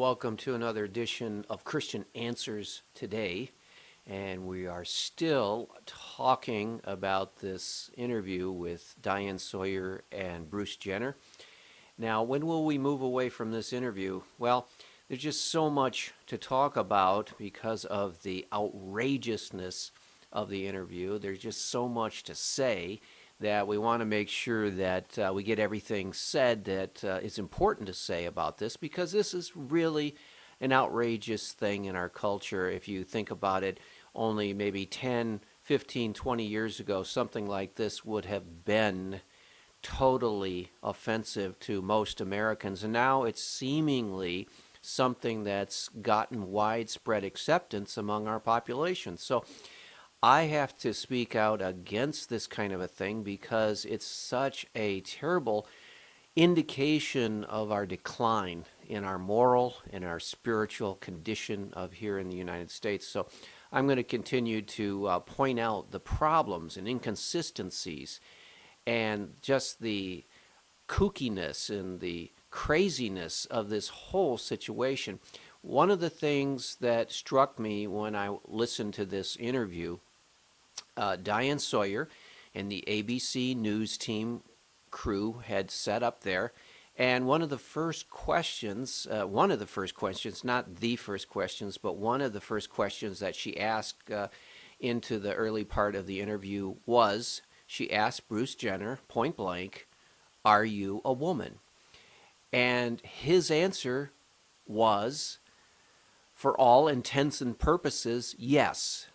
welcome to another edition of Christian Answers Today. And we are still talking about this interview with Diane Sawyer and Bruce Jenner. Now, when will we move away from this interview? Well, there's just so much to talk about because of the outrageousness of the interview. There's just so much to say that we want to make sure that we get everything said that is important to say about this, because this is really an outrageous thing in our culture. If you think about it, only maybe 10, 15, 20 years ago, something like this would have been totally offensive to most Americans. And now it's seemingly something that's gotten widespread acceptance among our population. So I have to speak out against this kind of a thing because it's such a terrible indication of our decline in our moral and our spiritual condition of here in the United States. So I'm going to continue to point out the problems and inconsistencies and just the kookiness and the craziness of this whole situation. One of the things that struck me when I listened to this interview, Diane Sawyer and the ABC News team crew had set up there, and one of the first questions, not the first questions, but one of the first questions that she asked into the early part of the interview was, she asked Bruce Jenner, point blank, "Are you a woman?" And his answer was, for all intents and purposes, yes.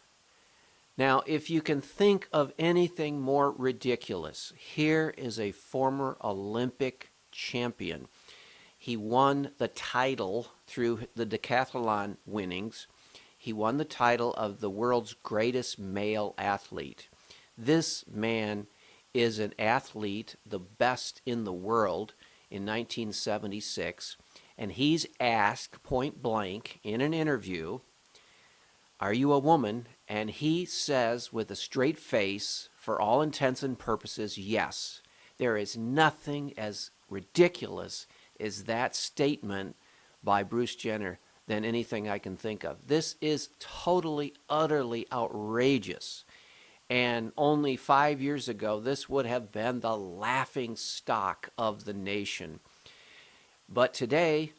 Now, if you can think of anything more ridiculous, here is a former Olympic champion. He won the title through the decathlon winnings. He won the title of the world's greatest male athlete. This man is an athlete, the best in the world, in 1976, and he's asked point blank in an interview, "Are you a woman?" And he says with a straight face, for all intents and purposes, yes. There is nothing as ridiculous as that statement by Bruce Jenner than anything I can think of. This is totally, utterly outrageous. And only 5 years ago, this would have been the laughing stock of the nation. But today,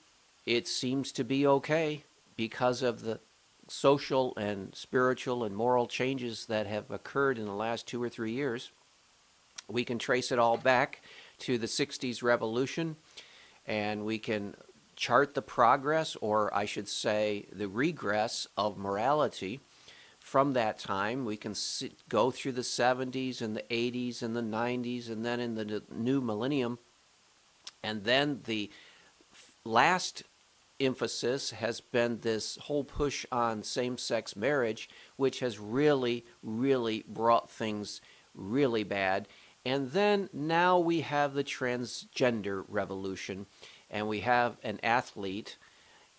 it seems to be okay because of the social and spiritual and moral changes that have occurred in the last 2 or 3 years. We can trace it all back to the 60s revolution, and we can chart the progress, or I should say the regress of morality from that time. We can go through the 70s and the 80s and the 90s, and then in the new millennium. And then the last emphasis has been this whole push on same-sex marriage, which has really, really brought things really bad. And then now we have the transgender revolution, and we have an athlete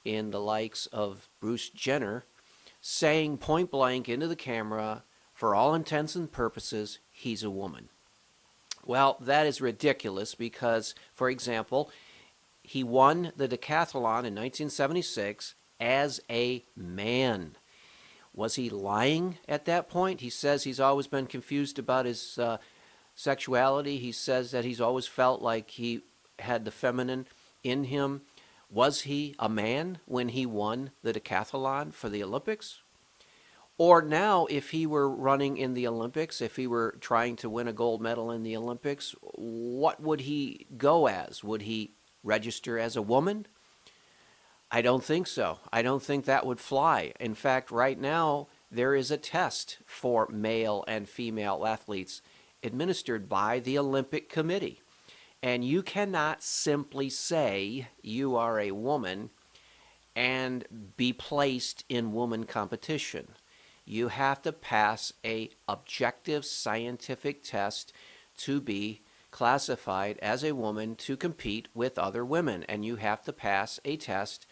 in the likes of Bruce Jenner saying point blank into the camera, for all intents and purposes, he's a woman. Well, that is ridiculous because, for example, he won the decathlon in 1976 as a man. Was he lying at that point? He says he's always been confused about his sexuality. He says that he's always felt like he had the feminine in him. Was he a man when he won the decathlon for the Olympics? Or now, if he were running in the Olympics, if he were trying to win a gold medal in the Olympics, what would he go as? Would he register as a woman? I don't think so. I don't think that would fly. In fact, right now, there is a test for male and female athletes administered by the Olympic Committee. And you cannot simply say you are a woman and be placed in woman competition. You have to pass an objective scientific test to be classified as a woman to compete with other women, and you have to pass a test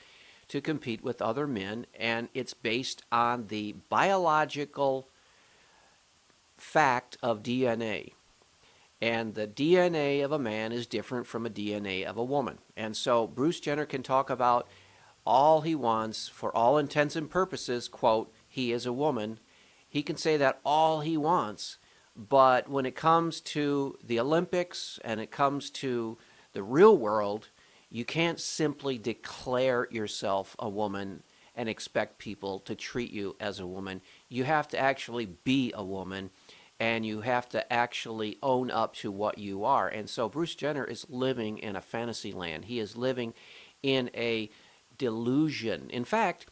to compete with other men, and it's based on the biological fact of DNA. And the DNA of a man is different from a DNA of a woman. And so Bruce Jenner can talk about all he wants, for all intents and purposes, quote, he is a woman. He can say that all he wants, but when it comes to the Olympics and it comes to the real world, you can't simply declare yourself a woman and expect people to treat you as a woman. You have to actually be a woman, and you have to actually own up to what you are. And so Bruce Jenner is living in a fantasy land. He is living in a delusion. In fact,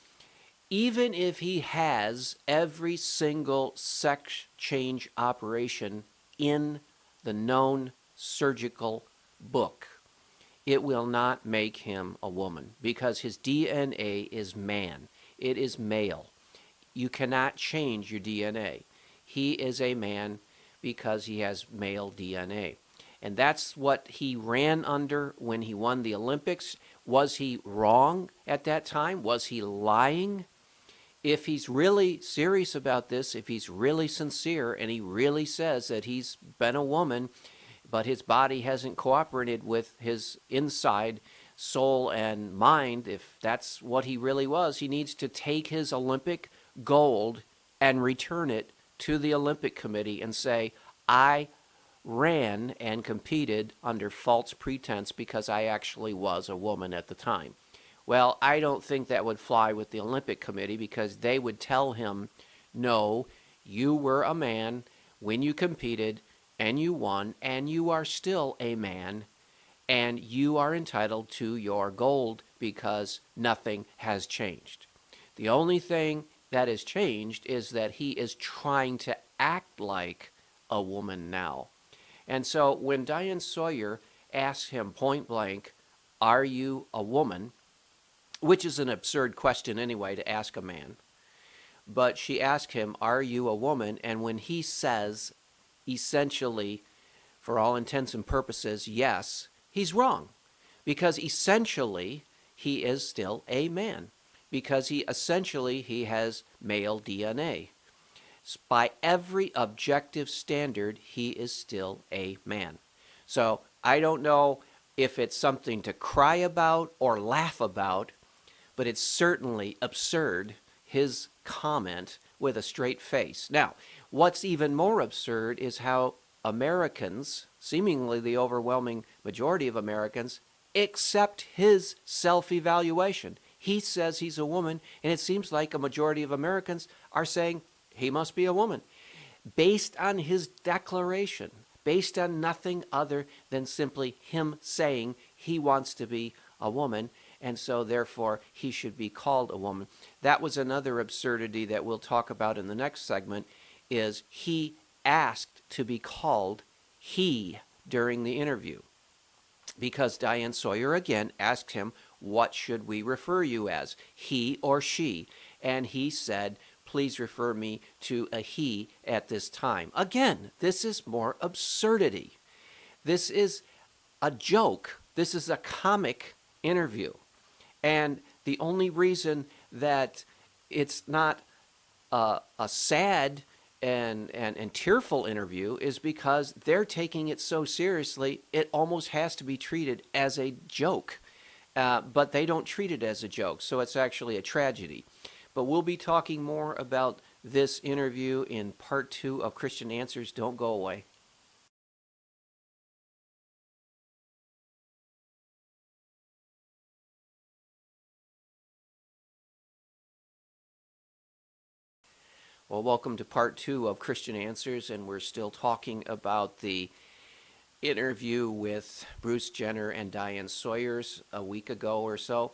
even if he has every single sex change operation in the known surgical book, it will not make him a woman, because his DNA is man. It is male. You cannot change your DNA. He is a man because he has male DNA. And that's what he ran under when he won the Olympics. Was he wrong at that time? Was he lying? If he's really serious about this, if he's really sincere, and he really says that he's been a woman, but his body hasn't cooperated with his inside soul and mind, if that's what he really was, he needs to take his Olympic gold and return it to the Olympic Committee and say, I ran and competed under false pretense because I actually was a woman at the time. Well, I don't think that would fly with the Olympic Committee, because they would tell him, no, you were a man when you competed and you won, and you are still a man, and you are entitled to your gold because nothing has changed. The only thing that has changed is that he is trying to act like a woman now. And so when Diane Sawyer asks him point blank, are you a woman? Which is an absurd question anyway to ask a man. But she asked him, are you a woman? And when he says, essentially, for all intents and purposes, yes, he's wrong. Because essentially, he is still a man. Because he has male DNA. By every objective standard, he is still a man. So I don't know if it's something to cry about or laugh about, but it's certainly absurd, his comment, with a straight face. Now, what's even more absurd is how Americans, seemingly the overwhelming majority of Americans, accept his self-evaluation. He says he's a woman, and it seems like a majority of Americans are saying he must be a woman, based on his declaration, based on nothing other than simply him saying he wants to be a woman, and so therefore he should be called a woman. That was another absurdity that we'll talk about in the next segment, is he asked to be called he during the interview, because Diane Sawyer again asked him, what should we refer you as, he or she? And he said, please refer me to a he at this time. Again, this is more absurdity. This is a joke. This is a comic interview. And the only reason that it's not a sad and tearful interview is because they're taking it so seriously, it almost has to be treated as a joke. But they don't treat it as a joke, so it's actually a tragedy. But we'll be talking more about this interview in part 2 of Christian Answers. Don't go away. Well, welcome to part 2 of Christian Answers, and we're still talking about the interview with Bruce Jenner and Diane Sawyers a week ago or so,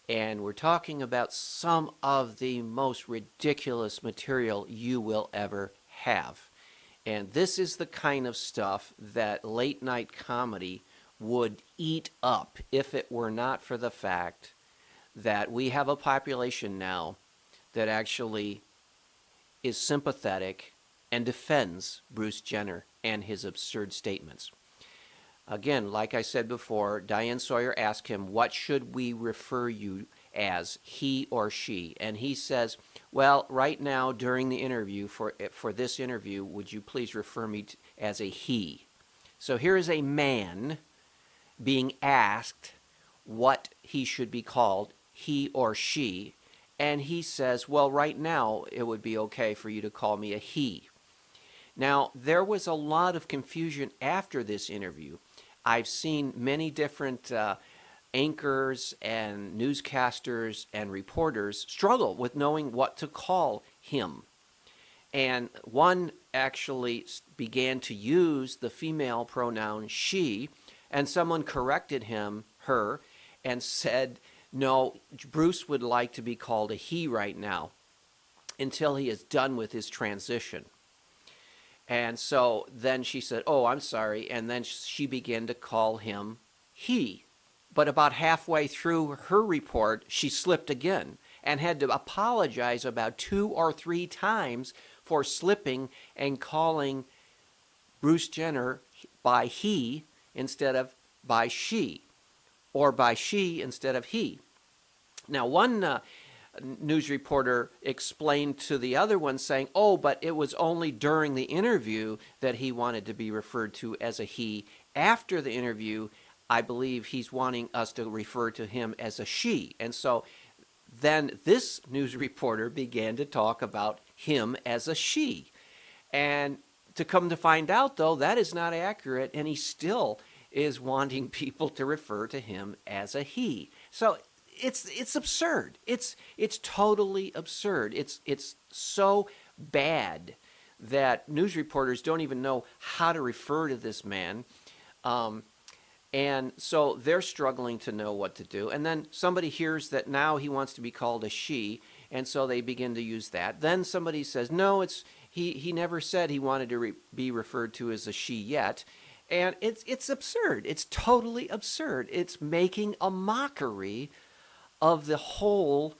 and we're talking about some of the most ridiculous material you will ever have. And this is the kind of stuff that late night comedy would eat up if it were not for the fact that we have a population now that actually is sympathetic and defends Bruce Jenner and his absurd statements. Again, like I said before, Diane Sawyer asked him, what should we refer you as, he or she? And he says, well, right now during the interview, for this interview, would you please refer me as a he? So here is a man being asked what he should be called he or she. And he says, well, right now it would be okay for you to call me a he. Now, there was a lot of confusion after this interview. I've seen many different anchors and newscasters and reporters struggle with knowing what to call him. And one actually began to use the female pronoun she, and someone corrected her, and said, no, Bruce would like to be called a he right now until he is done with his transition. And so then she said, oh, I'm sorry, and then she began to call him he. But about halfway through her report, she slipped again and had to apologize about 2 or 3 times for slipping and calling Bruce Jenner by he instead of by she, or by she instead of he. Now, one news reporter explained to the other one saying, oh, but it was only during the interview that he wanted to be referred to as a he. After the interview, I believe he's wanting us to refer to him as a she. And so then this news reporter began to talk about him as a she. And to come to find out, though, that is not accurate, and he still is wanting people to refer to him as a he. So it's absurd. It's totally absurd. It's so bad that news reporters don't even know how to refer to this man. And so they're struggling to know what to do. And then somebody hears that now he wants to be called a she, and so they begin to use that. Then somebody says, no, he never said he wanted to be referred to as a she yet. And it's absurd. It's totally absurd. It's making a mockery of the whole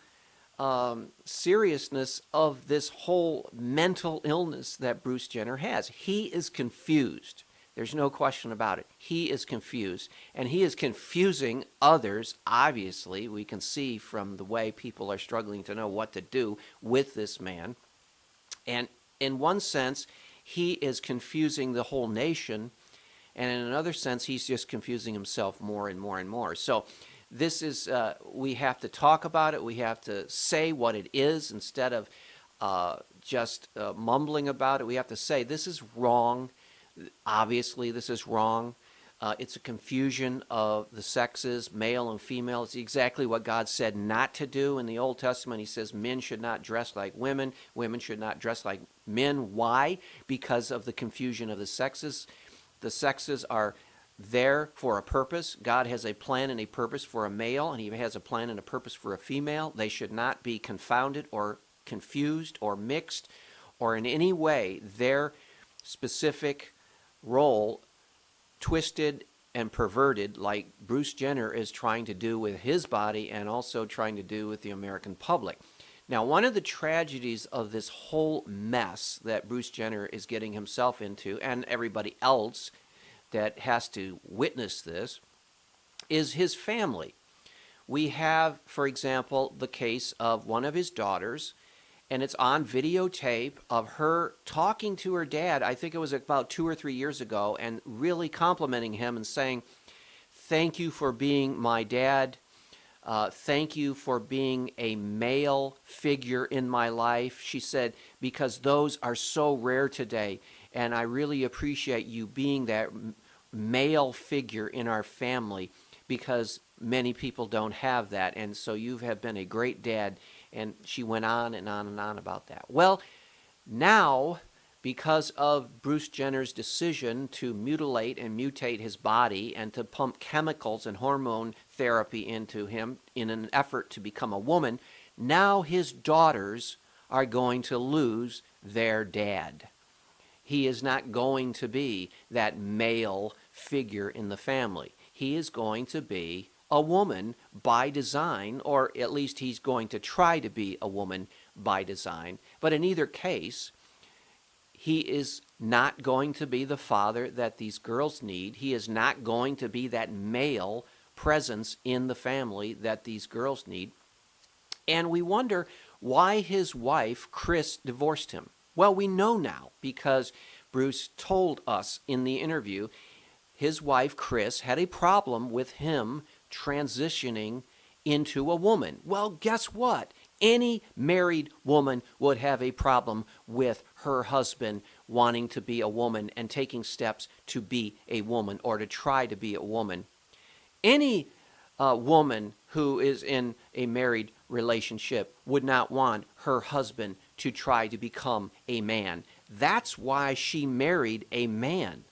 seriousness of this whole mental illness that Bruce Jenner has. He is confused. There's no question about it. He is confused, and he is confusing others. Obviously, we can see from the way people are struggling to know what to do with this man. And in one sense, he is confusing the whole nation, and in another sense, he's just confusing himself more and more and more. So this is, we have to talk about it. We have to say what it is instead of just mumbling about it. We have to say, this is wrong. Obviously, this is wrong. It's a confusion of the sexes, male and female. It's exactly what God said not to do in the Old Testament. He says men should not dress like women. Women should not dress like men. Why? Because of the confusion of the sexes. The sexes are there for a purpose. God has a plan and a purpose for a male, and he has a plan and a purpose for a female. They should not be confounded or confused or mixed or in any way their specific role twisted and perverted like Bruce Jenner is trying to do with his body and also trying to do with the American public. Now, one of the tragedies of this whole mess that Bruce Jenner is getting himself into, and everybody else that has to witness this, is his family. We have, for example, the case of one of his daughters, and it's on videotape of her talking to her dad, I think it was about 2 or 3 years ago, and really complimenting him and saying, thank you for being my dad. Thank you for being a male figure in my life. She said, because those are so rare today, and I really appreciate you being that male figure in our family, because many people don't have that, and so you have been a great dad. And she went on and on and on about that. Well, now, because of Bruce Jenner's decision to mutilate and mutate his body and to pump chemicals and hormone therapy into him in an effort to become a woman, now his daughters are going to lose their dad. He is not going to be that male figure in the family. He is going to be a woman by design, or at least he's going to try to be a woman by design. But in either case, he is not going to be the father that these girls need. He is not going to be that male presence in the family that these girls need. And we wonder why his wife, Chris, divorced him. Well, we know now because Bruce told us in the interview his wife, Chris, had a problem with him transitioning into a woman. Well, guess what? Any married woman would have a problem with her husband wanting to be a woman and taking steps to be a woman or to try to be a woman. Any woman who is in a married relationship would not want her husband to try to become a man. That's why she married a man.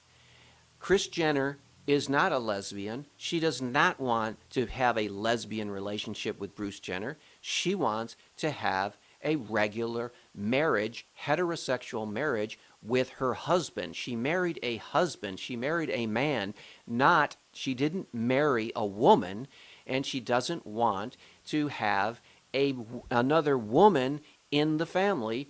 Kris Jenner is not a lesbian. She does not want to have a lesbian relationship with Bruce Jenner. She wants to have a regular marriage, heterosexual marriage with her husband. She married a husband. She married a man, she didn't marry a woman, and she doesn't want to have another woman in the family.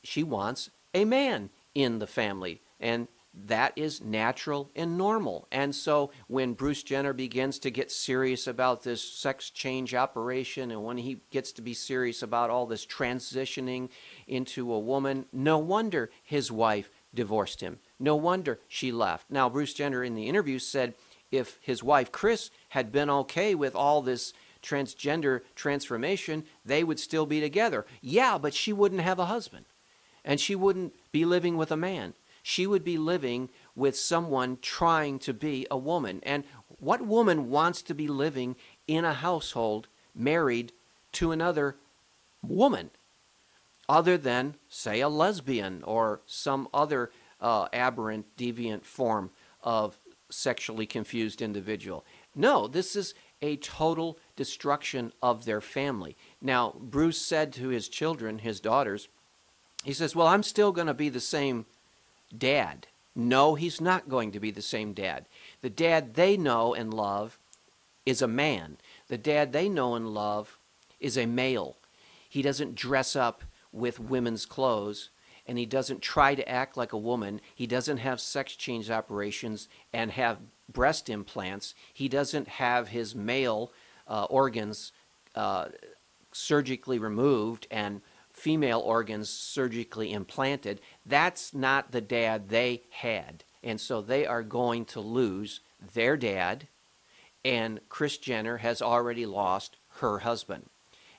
She wants a man in the family, and that is natural and normal. And so when Bruce Jenner begins to get serious about this sex change operation, and when he gets to be serious about all this transitioning into a woman, no wonder his wife divorced him. No wonder she left. Now, Bruce Jenner in the interview said if his wife Kris had been okay with all this transgender transformation, they would still be together. Yeah, but she wouldn't have a husband, and she wouldn't be living with a man. She would be living with someone trying to be a woman. And what woman wants to be living in a household married to another woman other than, say, a lesbian or some other aberrant, deviant form of sexually confused individual? No, this is a total destruction of their family. Now, Bruce said to his children, his daughters, he says, well, I'm still going to be the same dad. No, he's not going to be the same dad. The dad they know and love is a man. The dad they know and love is a male. He doesn't dress up with women's clothes, and he doesn't try to act like a woman. He doesn't have sex change operations and have breast implants. He doesn't have his male organs surgically removed and female organs surgically implanted. That's not the dad they had. And so they are going to lose their dad, and Kris Jenner has already lost her husband.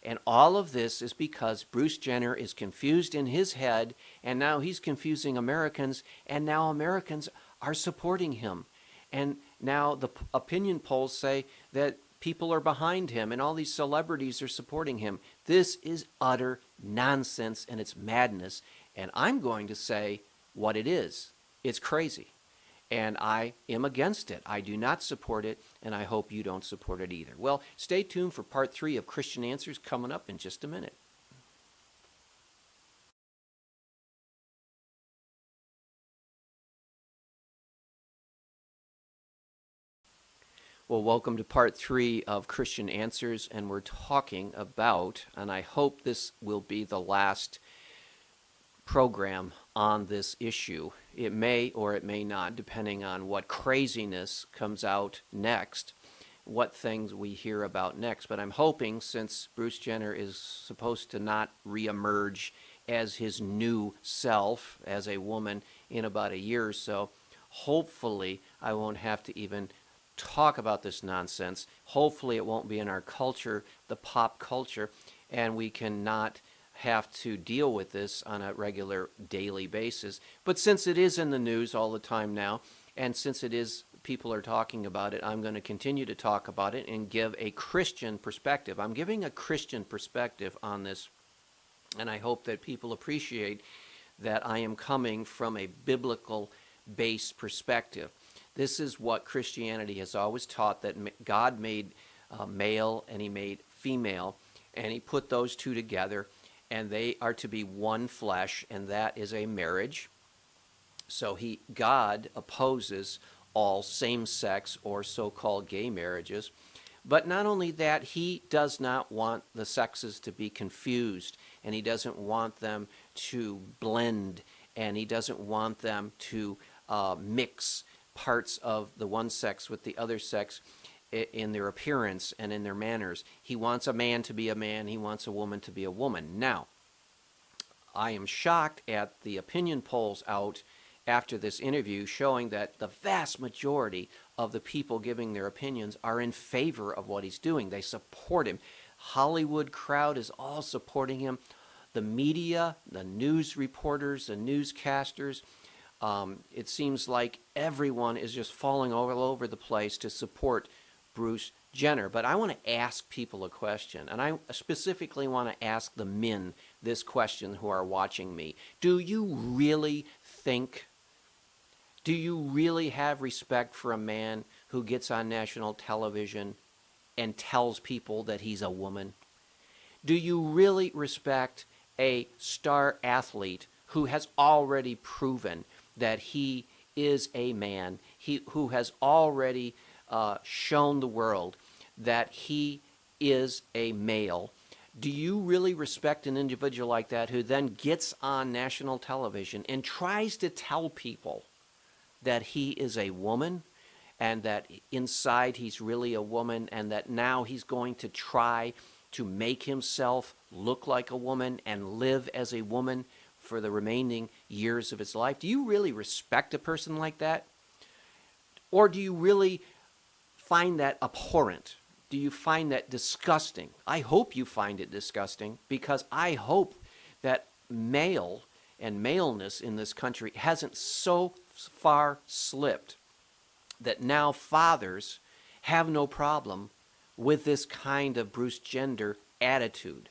And all of this is because Bruce Jenner is confused in his head, and now he's confusing Americans, and now Americans are supporting him. And now the opinion polls say that people are behind him, and all these celebrities are supporting him. This is utter nonsense, and it's madness. And I'm going to say what it is. It's crazy. And I am against it. I do not support it, and I hope you don't support it either. Well, stay tuned for part 3 of Christian Answers coming up in just a minute. Well, welcome to part 3 of Christian Answers, and we're talking about, and I hope this will be the last program on this issue. It may or it may not, depending on what craziness comes out next, what things we hear about next. But I'm hoping, since Bruce Jenner is supposed to not reemerge as his new self, as a woman, in about a year or so, hopefully I won't have to even talk about this nonsense. Hopefully it won't be in our culture, the pop culture, and we cannot have to deal with this on a regular daily basis. But since it is in the news all the time now, and since it is, people are talking about it, I'm going to continue to talk about it and give a Christian perspective. I'm giving a Christian perspective on this, and I hope that people appreciate that I am coming from a biblical-based perspective. This is what Christianity has always taught, that God made male and he made female, and he put those two together, and they are to be one flesh, and that is a marriage. So God opposes all same-sex or so-called gay marriages. But not only that, he does not want the sexes to be confused, and he doesn't want them to blend, and he doesn't want them to mix parts of the one sex with the other sex in their appearance and in their manners. He wants a man to be a man. He wants a woman to be a woman. Now, I am shocked at the opinion polls out after this interview showing that the vast majority of the people giving their opinions are in favor of what he's doing. They support him. Hollywood crowd is all supporting him. The media, the news reporters, the newscasters, it seems like everyone is just falling all over the place to support Bruce Jenner. But I want to ask people a question, and I specifically want to ask the men this question who are watching me. Do you really have respect for a man who gets on national television and tells people that he's a woman? Do you really respect a star athlete who has already proven that he is a man, who has already shown the world that he is a male? Do you really respect an individual like that who then gets on national television and tries to tell people that he is a woman and that inside he's really a woman, and that now he's going to try to make himself look like a woman and live as a woman for the remaining years of his life? Do you really respect a person like that? Or do you really find that abhorrent? Do you find that disgusting? I hope you find it disgusting, because I hope that male and maleness in this country hasn't so far slipped that now fathers have no problem with this kind of Bruce Jenner attitude.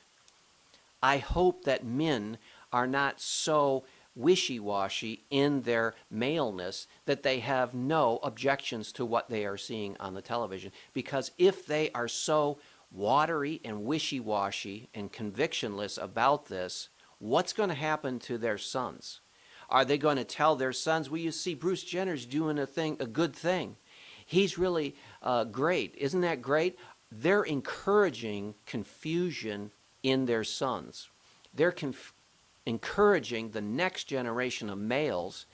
I hope that men are not so wishy-washy in their maleness that they have no objections to what they are seeing on the television. Because if they are so watery and wishy-washy and convictionless about this, what's going to happen to their sons? Are they going to tell their sons, well, you see, Bruce Jenner's doing a good thing. He's really great. Isn't that great? They're encouraging confusion in their sons. They're encouraging the next generation of males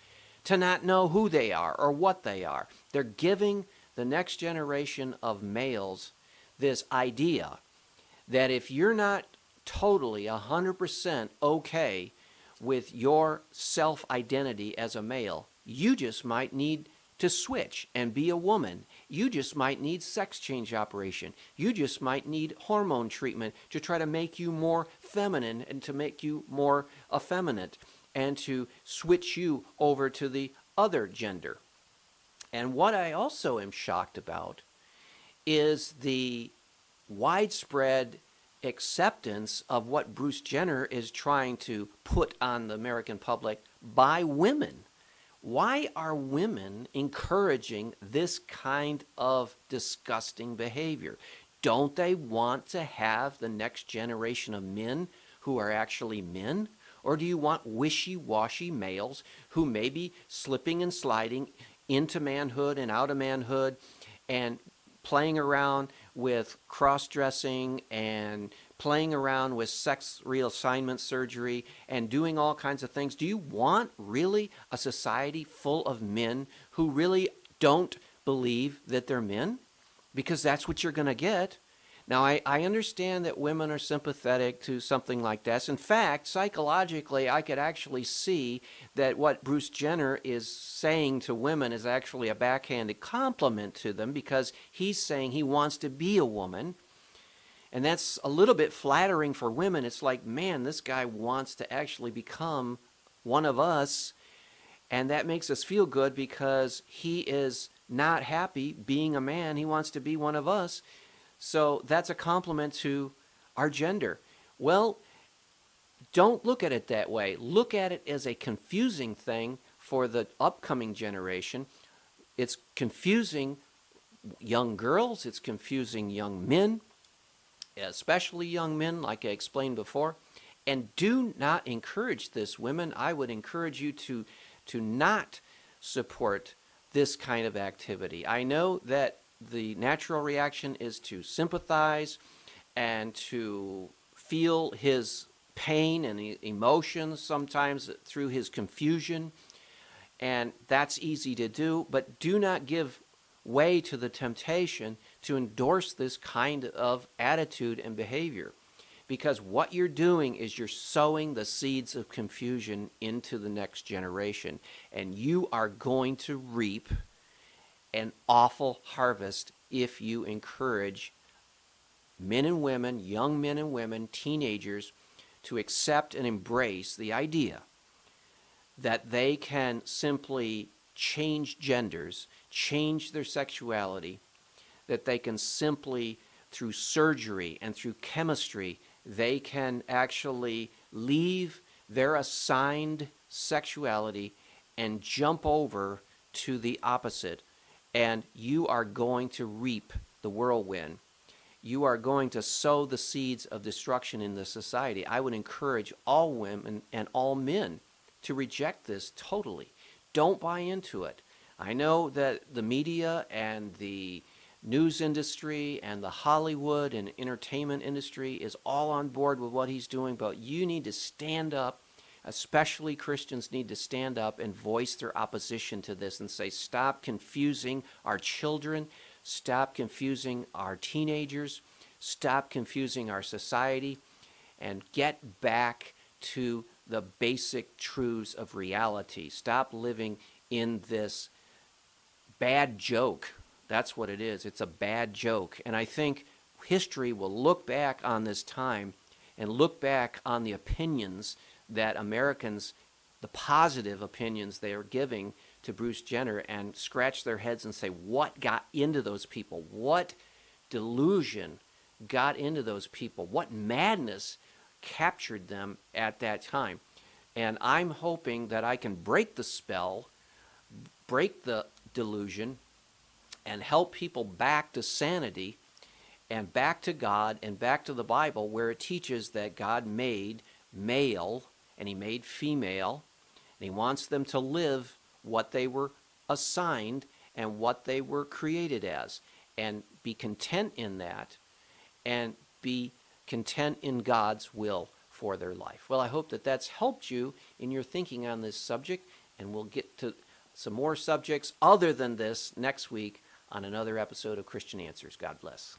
to not know who they are or what they are. They're giving the next generation of males this idea that if you're not totally 100% okay with your self-identity as a male, you just might need to switch and be a woman. You just might need sex change operation. You just might need hormone treatment to try to make you more feminine and to make you more effeminate and to switch you over to the other gender. And what I also am shocked about is the widespread acceptance of what Bruce Jenner is trying to put on the American public by women. Why are women encouraging this kind of disgusting behavior? Don't they want to have the next generation of men who are actually men? Or do you want wishy-washy males who may be slipping and sliding into manhood and out of manhood and playing around with cross-dressing and playing around with sex reassignment surgery and doing all kinds of things? Do you want really a society full of men who really don't believe that they're men? Because that's what you're going to get. Now, I understand that women are sympathetic to something like this. In fact, psychologically, I could actually see that what Bruce Jenner is saying to women is actually a backhanded compliment to them, because he's saying he wants to be a woman. And that's a little bit flattering for women. It's like, man, this guy wants to actually become one of us. And that makes us feel good because he is not happy being a man. He wants to be one of us. So that's a compliment to our gender. Well, don't look at it that way. Look at it as a confusing thing for the upcoming generation. It's confusing young girls. It's confusing young men, especially young men, like I explained before. And do not encourage this, women. I would encourage you to not support this kind of activity. I know that the natural reaction is to sympathize and to feel his pain and emotions sometimes through his confusion, and that's easy to do, but do not give way to the temptation to endorse this kind of attitude and behavior, because what you're doing is you're sowing the seeds of confusion into the next generation, and you are going to reap an awful harvest if you encourage men and women, young men and women, teenagers, to accept and embrace the idea that they can simply change genders, change their sexuality, that they can simply, through surgery and through chemistry, they can actually leave their assigned sexuality and jump over to the opposite. And you are going to reap the whirlwind. You are going to sow the seeds of destruction in the society. I would encourage all women and all men to reject this totally. Don't buy into it. I know that the media and the news industry and the Hollywood and entertainment industry is all on board with what he's doing, but you need to stand up, especially Christians need to stand up and voice their opposition to this and say, stop confusing our children, stop confusing our teenagers, stop confusing our society, and get back to the basic truths of reality. Stop living in this bad joke. That's what it is. It's a bad joke. And I think history will look back on this time and look back on the opinions that Americans, the positive opinions they are giving to Bruce Jenner, and scratch their heads and say, what got into those people? What delusion got into those people? What madness captured them at that time? And I'm hoping that I can break the spell, break the delusion, and help people back to sanity and back to God and back to the Bible, where it teaches that God made male and he made female, and he wants them to live what they were assigned and what they were created as, and be content in that, and be content in God's will for their life. Well, I hope that that's helped you in your thinking on this subject, and we'll get to some more subjects other than this next week on another episode of Christian Answers. God bless.